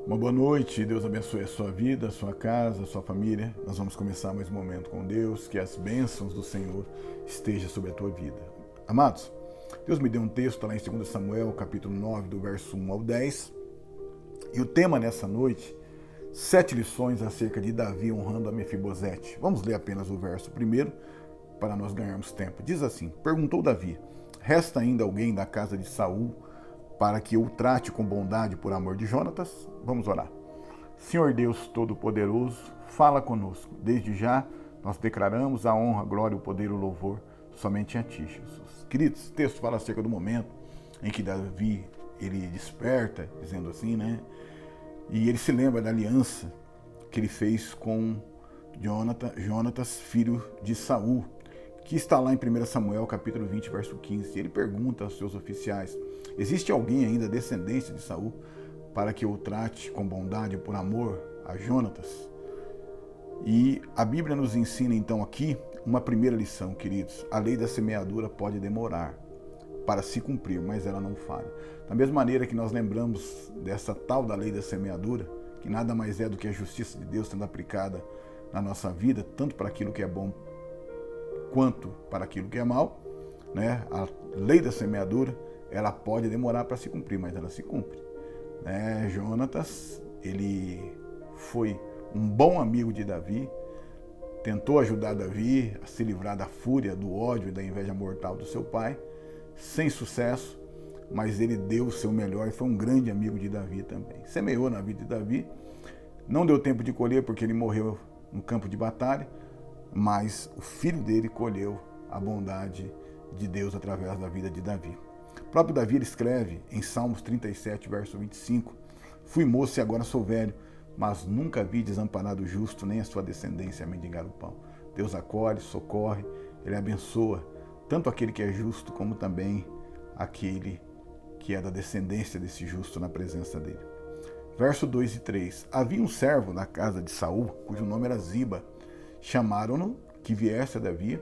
Uma boa noite, Deus abençoe a sua vida, a sua casa, a sua família. Nós vamos começar mais um momento com Deus, que as bênçãos do Senhor estejam sobre a tua vida. Amados, Deus me deu um texto lá em 2 Samuel, capítulo 9, do verso 1 ao 10. E o tema nessa noite, 7 lições acerca de Davi honrando a Mefibosete. Vamos ler apenas o verso primeiro, para nós ganharmos tempo. Diz assim: perguntou Davi, resta ainda alguém da casa de Saul para que eu o trate com bondade por amor de Jonatas? Vamos orar. Senhor Deus Todo-Poderoso, fala conosco. Desde já nós declaramos a honra, a glória, o poder e o louvor somente a Ti, Jesus. Queridos, o texto fala acerca do momento em que Davi, ele desperta, dizendo assim, né? E ele se lembra da aliança que ele fez com Jonatas, filho de Saul, que está lá em 1 Samuel, capítulo 20, verso 15. E ele pergunta aos seus oficiais: existe alguém ainda descendente de Saul para que eu o trate com bondade por amor a Jonatas? E a Bíblia nos ensina então aqui uma primeira lição, queridos. A lei da semeadura pode demorar para se cumprir, mas ela não falha. Da mesma maneira que nós lembramos dessa tal da lei da semeadura, que nada mais é do que a justiça de Deus sendo aplicada na nossa vida, tanto para aquilo que é bom quanto para aquilo que é mal, né? A lei da semeadura, ela pode demorar para se cumprir, mas ela se cumpre. Jonatas, ele foi um bom amigo de Davi, tentou ajudar Davi a se livrar da fúria, do ódio e da inveja mortal do seu pai, sem sucesso, mas ele deu o seu melhor e foi um grande amigo de Davi também. Semeou na vida de Davi, não deu tempo de colher porque ele morreu no campo de batalha, mas o filho dele colheu a bondade de Deus através da vida de Davi. O próprio Davi ele escreve em Salmos 37, verso 25: fui moço e agora sou velho, mas nunca vi desamparado o justo, nem a sua descendência a mendigar o pão. Deus acolhe, socorre, ele abençoa tanto aquele que é justo, como também aquele que é da descendência desse justo na presença dele. Verso 2 e 3. Havia um servo na casa de Saul, cujo nome era Ziba. Chamaram-no que viesse a Davi.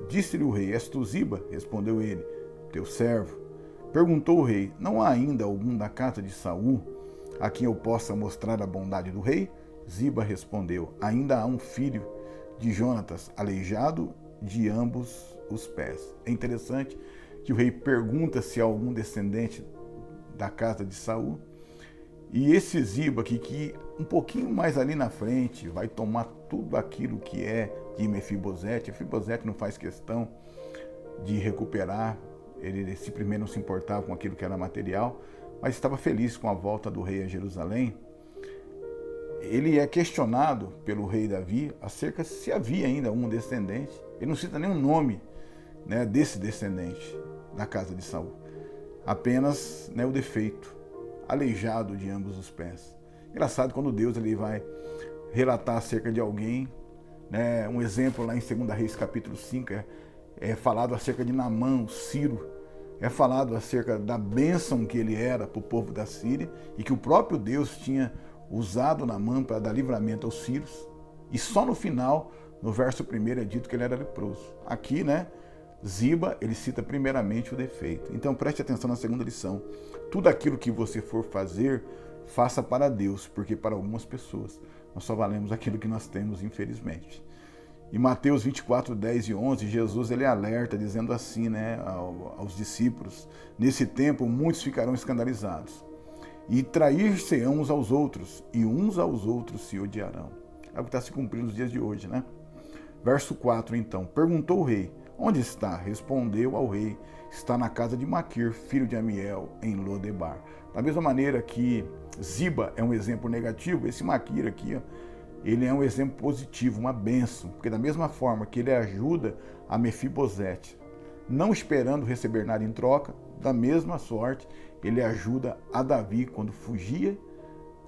Disse-lhe o rei: és tu Ziba? Respondeu ele: teu servo. Perguntou o rei: não há ainda algum da casa de Saul a quem eu possa mostrar a bondade do rei? Ziba respondeu: ainda há um filho de Jonatas, aleijado de ambos os pés. É interessante que o rei pergunta se há algum descendente da casa de Saul. E esse Ziba aqui, que um pouquinho mais ali na frente vai tomar tudo aquilo que é de Mefibosete. Mefibosete não faz questão de recuperar, ele simplesmente não se importava com aquilo que era material, mas estava feliz com a volta do rei a Jerusalém. Ele é questionado pelo rei Davi acerca se havia ainda um descendente. Ele não cita nenhum nome, né, desse descendente da casa de Saul, apenas, né, o defeito: aleijado de ambos os pés. Engraçado quando Deus ele vai relatar acerca de alguém, né, um exemplo lá em 2 Reis capítulo 5, é falado acerca de Naamã, o Ciro, é falado acerca da bênção que ele era para o povo da Síria e que o próprio Deus tinha usado Naamã para dar livramento aos sírios, e só no final, no verso 1, é dito que ele era leproso. Aqui, né, Ziba, ele cita primeiramente o defeito. Então preste atenção na segunda lição: tudo aquilo que você for fazer, faça para Deus, porque para algumas pessoas nós só valemos aquilo que nós temos, infelizmente. Em Mateus 24, 10 e 11, Jesus ele alerta dizendo assim, né, aos discípulos: nesse tempo muitos ficarão escandalizados e trair-se-ão uns aos outros, e uns aos outros se odiarão. É o que está se cumprindo nos dias de hoje, né? Verso 4, então: perguntou o rei: onde está? Respondeu ao rei: está na casa de Maquir, filho de Amiel, em Lodebar. Da mesma maneira que Ziba é um exemplo negativo, esse Maquir aqui, ó, ele é um exemplo positivo, uma bênção, porque da mesma forma que ele ajuda a Mefibosete, não esperando receber nada em troca, da mesma sorte ele ajuda a Davi quando fugia,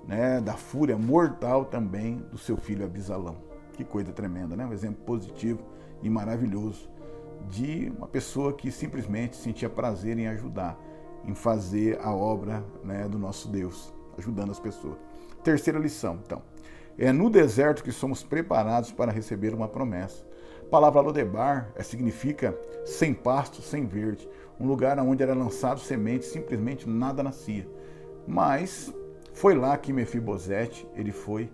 né, da fúria mortal também do seu filho Abisalão. Que coisa tremenda, né? Um exemplo positivo e maravilhoso de uma pessoa que simplesmente sentia prazer em ajudar, em fazer a obra, né, do nosso Deus, ajudando as pessoas. Terceira lição, então: é no deserto que somos preparados para receber uma promessa. A palavra Lodebar significa sem pasto, sem verde, um lugar onde era lançado semente, simplesmente nada nascia. Mas foi lá que Mefibosete, ele foi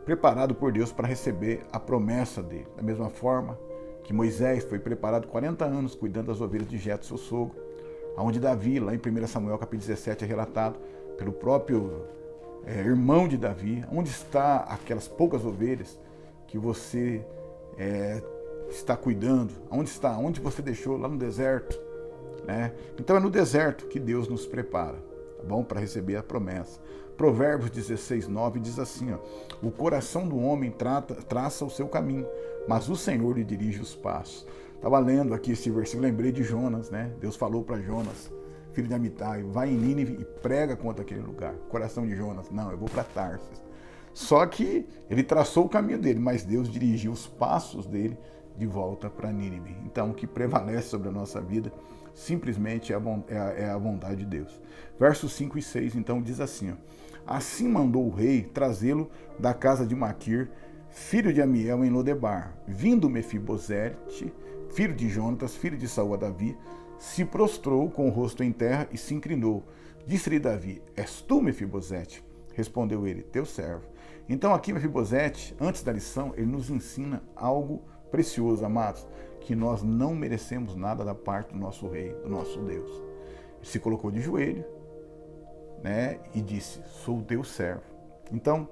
preparado por Deus para receber a promessa dele. Da mesma forma que Moisés foi preparado 40 anos cuidando das ovelhas de Jetro, seu sogro, onde Davi, lá em 1 Samuel capítulo 17, é relatado pelo próprio irmão de Davi, onde está aquelas poucas ovelhas que você está cuidando, onde está, onde você deixou, lá no deserto, né? Então é no deserto que Deus nos prepara, tá bom? Para receber a promessa. Provérbios 16:9 diz assim, ó, o coração do homem traça o seu caminho, mas o Senhor lhe dirige os passos. Estava lendo aqui esse versículo, lembrei de Jonas, né? Deus falou para Jonas, filho de Amitai, vai em Nínive e prega contra aquele lugar. Coração de Jonas, não, eu vou para Tarsis. Só que ele traçou o caminho dele, mas Deus dirigiu os passos dele de volta para Nínive. Então, o que prevalece sobre a nossa vida simplesmente é a vontade de Deus. Versos 5 e 6, então, diz assim, ó, assim mandou o rei trazê-lo da casa de Maquir, filho de Amiel, em Lodebar. Vindo Mefibosete, filho de Jonatas, filho de Saul a Davi, se prostrou com o rosto em terra e se inclinou. Disse-lhe Davi, és tu, Mefibosete? Respondeu ele, teu servo. Então aqui Mefibosete, antes da lição, ele nos ensina algo precioso, amados, que nós não merecemos nada da parte do nosso rei, do nosso Deus. Ele se colocou de joelho, né, e disse, sou teu servo. Então,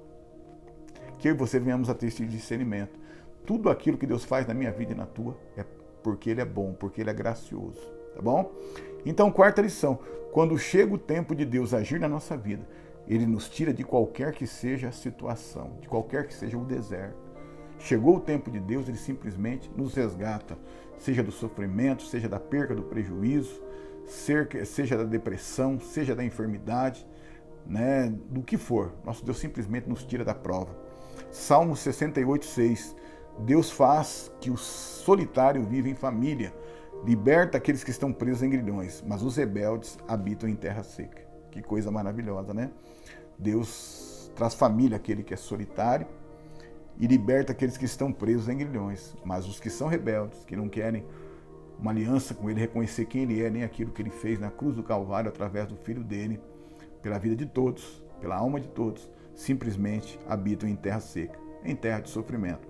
que eu e você venhamos a ter esse discernimento. Tudo aquilo que Deus faz na minha vida e na tua é porque Ele é bom, porque Ele é gracioso, tá bom? Então, quarta lição, quando chega o tempo de Deus agir na nossa vida, Ele nos tira de qualquer que seja a situação, de qualquer que seja o deserto. Chegou o tempo de Deus, Ele simplesmente nos resgata, seja do sofrimento, seja da perca, do prejuízo, seja da depressão, seja da enfermidade, né, do que for. Nosso Deus simplesmente nos tira da prova. Salmo 68:6. Deus faz que o solitário viva em família, liberta aqueles que estão presos em grilhões, mas os rebeldes habitam em terra seca. Que coisa maravilhosa, né? Deus traz família àquele que é solitário e liberta aqueles que estão presos em grilhões, mas os que são rebeldes, que não querem uma aliança com Ele, reconhecer quem Ele é, nem aquilo que Ele fez na cruz do Calvário através do Filho dele, pela vida de todos, pela alma de todos, simplesmente habitam em terra seca, em terra de sofrimento.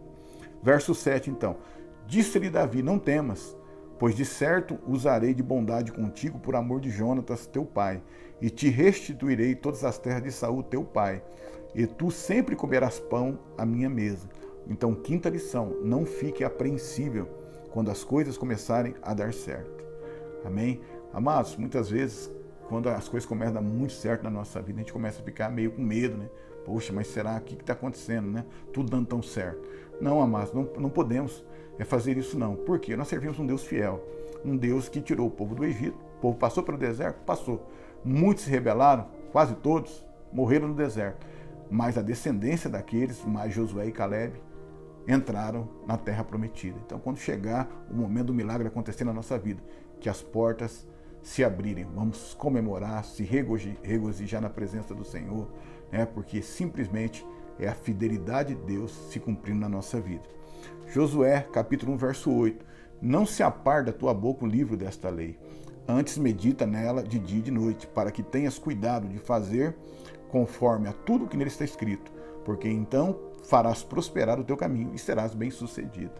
Verso 7, então. Disse-lhe Davi, não temas, pois de certo usarei de bondade contigo por amor de Jonatas, teu pai, e te restituirei todas as terras de Saul, teu pai, e tu sempre comerás pão à minha mesa. Então, quinta lição, não fique apreensível quando as coisas começarem a dar certo. Amém? Amados, muitas vezes, quando as coisas começam a dar muito certo na nossa vida, a gente começa a ficar meio com medo, né? Poxa, mas será que está acontecendo, né? Tudo dando tão certo. Não, amados, não podemos fazer isso não. Por quê? Nós servimos um Deus fiel, um Deus que tirou o povo do Egito. O povo passou pelo deserto? Passou. Muitos se rebelaram, quase todos, morreram no deserto. Mas a descendência daqueles, mais Josué e Caleb, entraram na terra prometida. Então, quando chegar o momento do milagre acontecer na nossa vida, que as portas se abrirem, vamos comemorar, se regozijar na presença do Senhor, né? Porque simplesmente é a fidelidade de Deus se cumprindo na nossa vida. Josué, capítulo 1, verso 8. Não se aparte da tua boca o livro desta lei, antes medita nela de dia e de noite, para que tenhas cuidado de fazer conforme a tudo que nele está escrito, porque então farás prosperar o teu caminho e serás bem-sucedido.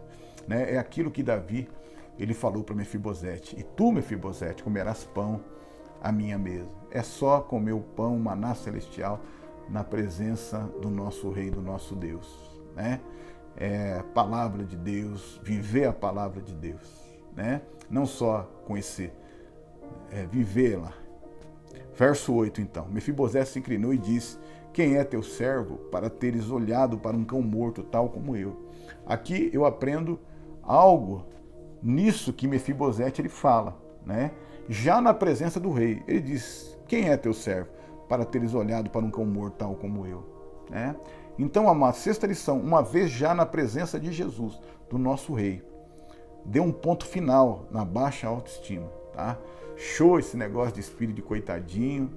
Né? É aquilo que Davi ele falou para Mefibosete, e tu, Mefibosete, comerás pão à minha mesa. É só comer o pão, o maná celestial, na presença do nosso Rei, do nosso Deus, né? É palavra de Deus, viver a palavra de Deus, né? Não só conhecer, vivê-la. Verso 8, então. Mefibosete se inclinou e disse, quem é teu servo para teres olhado para um cão morto, tal como eu? Aqui eu aprendo algo nisso que Mefibosete ele fala, né? Já na presença do rei, ele diz, quem é teu servo para teres olhado para um cão morto tal como eu, né? Então, amados, sexta lição, uma vez já na presença de Jesus, do nosso rei, dê um ponto final na baixa autoestima, tá? Show esse negócio de espírito de coitadinho,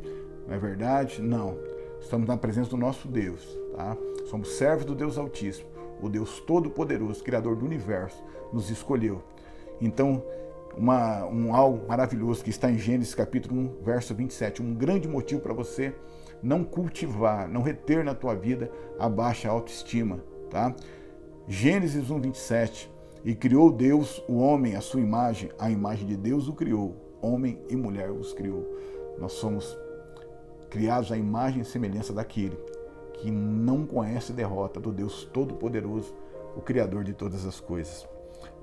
não é verdade? Não, estamos na presença do nosso Deus, tá? Somos servos do Deus Altíssimo, o Deus Todo-Poderoso, Criador do Universo, nos escolheu. Então, algo maravilhoso que está em Gênesis capítulo 1, verso 27, um grande motivo para você não cultivar, não reter na tua vida a baixa autoestima, tá? Gênesis 1:27, e criou Deus o homem à sua imagem, a imagem de Deus o criou, homem e mulher os criou. Nós somos criados à imagem e semelhança daquele que não conhece derrota, do Deus Todo-Poderoso, o Criador de todas as coisas.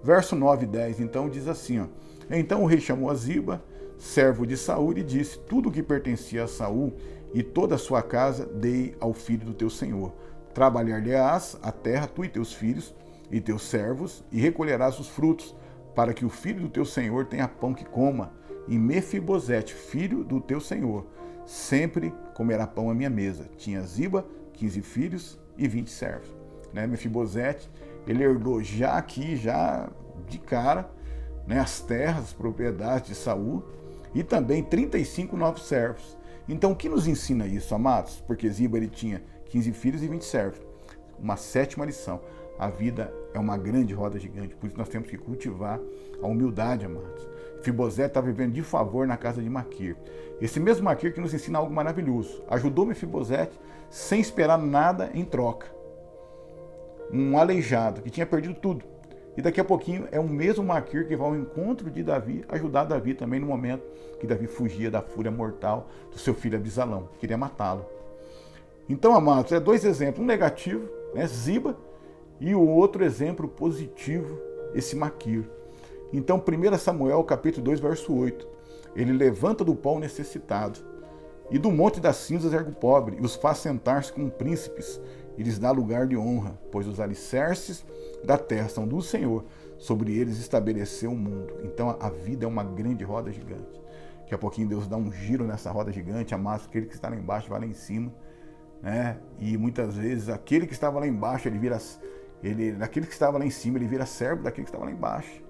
Verso 9 e 10, então, diz assim, ó, então o rei chamou a Ziba, servo de Saul, e disse, tudo o que pertencia a Saul e toda a sua casa dei ao filho do teu senhor. Trabalhar-lhe-ás a terra, tu e teus filhos e teus servos, e recolherás os frutos, para que o filho do teu senhor tenha pão que coma. E Mefibosete, filho do teu senhor, sempre comerá pão à minha mesa. Tinha Ziba 15 filhos e 20 servos. Mefibosete, ele herdou já de cara, as terras, as propriedades de Saul, e também 35 novos servos. Então, o que nos ensina isso, amados? Porque Ziba ele tinha 15 filhos e 20 servos. Uma sétima lição. A vida é uma grande roda gigante, por isso nós temos que cultivar a humildade, amados. Mefibosete está vivendo de favor na casa de Maquir. Esse mesmo Maquir que nos ensina algo maravilhoso. Ajudou Mefibosete sem esperar nada em troca. Um aleijado que tinha perdido tudo. E daqui a pouquinho é o mesmo Maquir que vai ao encontro de Davi, ajudar Davi também no momento que Davi fugia da fúria mortal do seu filho Abisalão, que queria matá-lo. Então, amados, é dois exemplos, um negativo, Ziba, e o outro exemplo positivo, esse Maquir. Então, 1 Samuel, capítulo 2, verso 8, ele levanta do pó o necessitado, e do monte das cinzas ergue o pobre, e os faz sentar-se com príncipes, e lhes dá lugar de honra, pois os alicerces da terra são do Senhor, sobre eles estabeleceu o mundo. Então a vida é uma grande roda gigante. Daqui a pouquinho Deus dá um giro nessa roda gigante, amassa aquele que está lá embaixo, vai lá em cima, E muitas vezes aquele que estava lá embaixo, daquele que estava lá em cima, ele vira servo daquele que estava lá embaixo,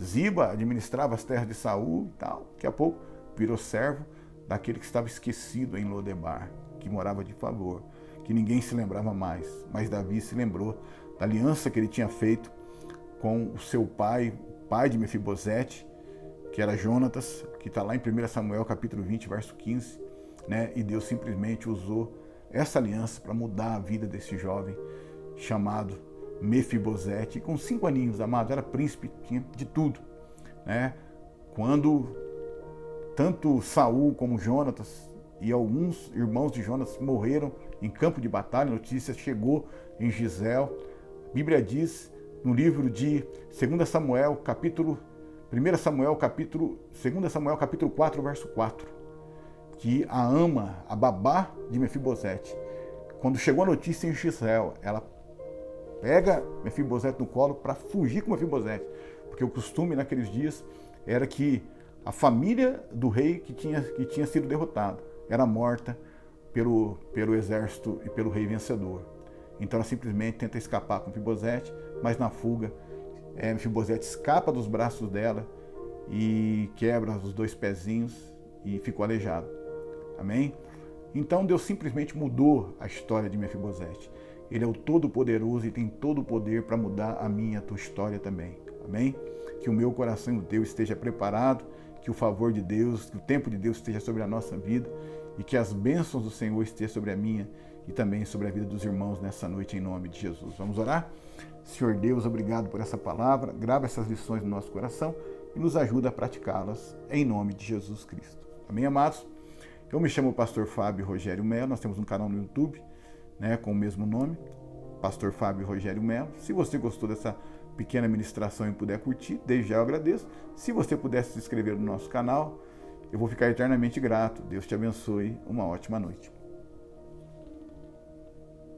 Ziba administrava as terras de Saul e tal, daqui a pouco virou servo daquele que estava esquecido em Lodebar, que morava de favor, que ninguém se lembrava mais, mas Davi se lembrou da aliança que ele tinha feito com o seu pai, pai de Mefibosete, que era Jonatas, que está lá em 1 Samuel capítulo 20, verso 15, e Deus simplesmente usou essa aliança para mudar a vida desse jovem chamado Mefibosete, com 5 aninhos, amado, era príncipe, tinha de tudo, Quando tanto Saul como Jonatas e alguns irmãos de Jonatas morreram em campo de batalha, a notícia chegou em Gisel. A Bíblia diz no livro de 2 Samuel, capítulo 4, verso 4, que a ama, a babá de Mefibosete, quando chegou a notícia em Gisel, ela pega Mefibosete no colo para fugir com Mefibosete, porque o costume naqueles dias era que a família do rei que tinha sido derrotado era morta pelo exército e pelo rei vencedor. Então ela simplesmente tenta escapar com Mefibosete, mas na fuga, Mefibosete escapa dos braços dela e quebra os 2 pezinhos e ficou aleijado. Amém? Então Deus simplesmente mudou a história de Mefibosete. Ele é o Todo-Poderoso e tem todo o poder para mudar a minha e a tua história também. Amém? Que o meu coração e o teu esteja preparado, que o favor de Deus, que o tempo de Deus esteja sobre a nossa vida e que as bênçãos do Senhor estejam sobre a minha e também sobre a vida dos irmãos nessa noite, em nome de Jesus. Vamos orar? Senhor Deus, obrigado por essa palavra, grava essas lições no nosso coração e nos ajuda a praticá-las, em nome de Jesus Cristo. Amém, amados? Eu me chamo Pastor Fábio Rogério Melo, nós temos um canal no YouTube, com o mesmo nome, Pastor Fábio Rogério Melo. Se você gostou dessa pequena ministração e puder curtir, desde já eu agradeço. Se você pudesse se inscrever no nosso canal, eu vou ficar eternamente grato. Deus te abençoe. Uma ótima noite.